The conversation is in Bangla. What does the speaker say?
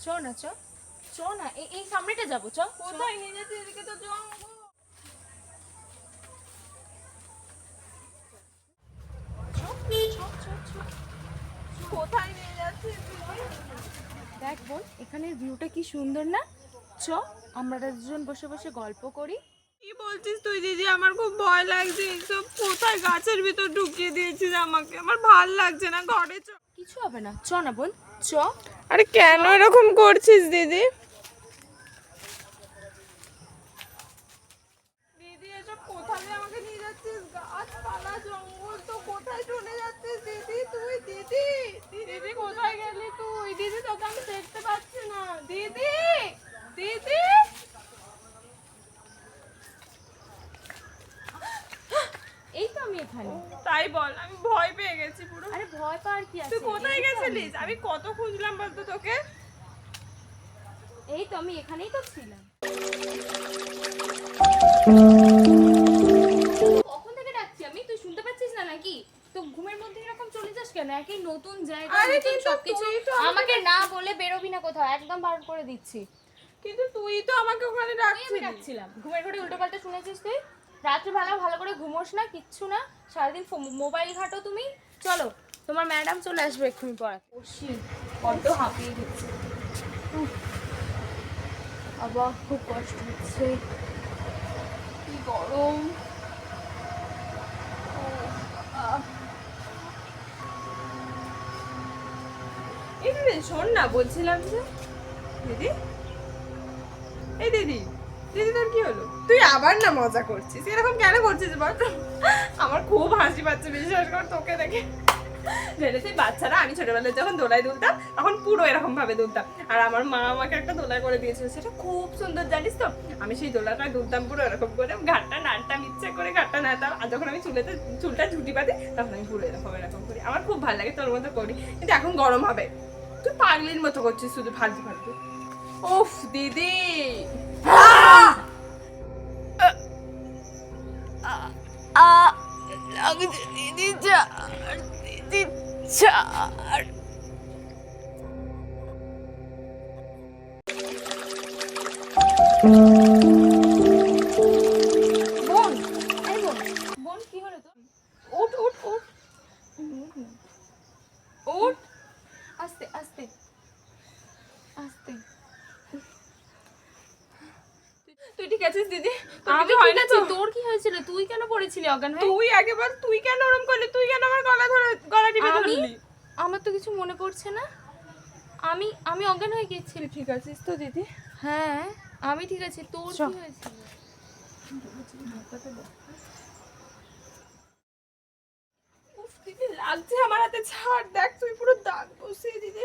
চ না চ, চ না এই সামনেটা যাবো। চ। কোথায় নিয়ে যাচ্ছিস? এদিকে তো জঙ্গল। কোথায় নিয়ে যাচ্ছিস? দেখ বোন, এখানের ভিউটা কি সুন্দর না? চ, আমরা দুজন বসে বসে গল্প করি। কি বলছিস তুই দিদি? আমার খুব ভয় লাগছে। এইসব কোথায় গাছের ভিতর ঢুকিয়ে দিয়েছিস আমাকে, আমার ভাল লাগছে না। ঘরে চ। কিছু হবে না, চ না বোন, চ। আরে কেন এরকম করছিস দিদি? দিদি এসব কোথায় আমাকে নিয়ে যাচ্ছিস? গাছপালা জঙ্গল তো, কোথায় চলে যাচ্ছিস দিদি তুই? দিদি দিদি কোথায় গেলি তুই? দিদি তোকে আমি দেখতে পাচ্ছি না। দিদি দিদি এই তো আমি এখানে। তাই বল, আমি ভয় পেয়ে গেছি পুরো। আরে ভয় পাওয়ার কি আছে? তুই কোথায় গেছিলিস? আমি কত খুঁজলাম বলতো তোকে। এই তো আমি এখানেই তো ছিলাম। কখন থেকে ডাকছি আমি, তুই শুনতে পাচ্ছিস না নাকি? তো ঘুমের মধ্যে এরকম চলে যাস কেন? একই নতুন জায়গা, আরে নতুন কিন্তু সবকিছু। তুই তো আমাকে না বলে বেরোবি না কোথাও, একদম বার করে দিচ্ছি। কিন্তু তুই তো আমাকে ওখানে আমি ডাকছিলি। ডাকছিলাম? ঘুমের ঘরে উল্টো পাল্টা শুনেছিস তুই? রাত্রে ভালো করে ঘুমোস না, কিচ্ছু না, সারাদিন মোবাইল ঘাটো তুমি। চলো, তোমার ম্যাডাম চলে আসবে এক্ষুনি পড়াতে। বসি, বড্ড হাঁপিয়ে গেছে। আবার খুব কষ্ট হচ্ছে, কি গরম। এই দিদি শোন না, বলছিলাম যে দিদি, এই দিদি, দিদি তোর কি হলো? তুই আবার না মজা করছিস? এরকম কেন করছিস বল? আমার খুব হাসি পাচ্ছে, বিশ্বাস কর তোকে দেখে। সেই বাচ্চারা, আমি ছোটবেলায় যখন দোলায় দুলতাম তখন পুরো এরকম ভাবে দুলতাম। আর আমার মা আমাকে একটা দোলা করে দিয়েছিল, সেটা খুব সুন্দর জানিস তো। আমি সেই দোলাটা দুলতাম পুরো এরকম করে, ঘাটটা নাড়তাম, ইচ্ছে করে ঘাটটা নাড়তাম। আর যখন আমি চুলটা ঝুটি পাতি, তখন আমি পুরো এরকম করি। আমার খুব ভালো লাগে, তোর মতো করি। কিন্তু এখন গরম হবে। তুই পাগলির মতো করছিস শুধু ফালতু ফালতু। ওফ দিদি, লাগছে দিদি, ছাড় দিদি, ছাড়। বোন, এই বোন, বোন কি হলো তোর? উঠ উঠ উঠ উঠ। আস্তে আস্তে আস্তে। তুই ঠিক আছিস দিদি? আমি ঠিক আছি, তোর কি হয়েছিল? তুই কেন পড়েছিলি অজ্ঞান হয়ে? তুই আগে বল, তুই কেন ওরম করলি? তুই কেন আমার গলা টিপে আমি, ধরলি? আমার তো কিছু মনে পড়ছে না। আমি আমি অজ্ঞান হয়ে গেছিলাম। ঠিক আছিস তো দিদি? হ্যাঁ, আমি ঠিক আছি। তোর কি হয়েছিল? উফ দিদি, লাগছে আমার হাতে, ছাড়। দেখ তুই পুরো দাগ বসিয়ে দিদি।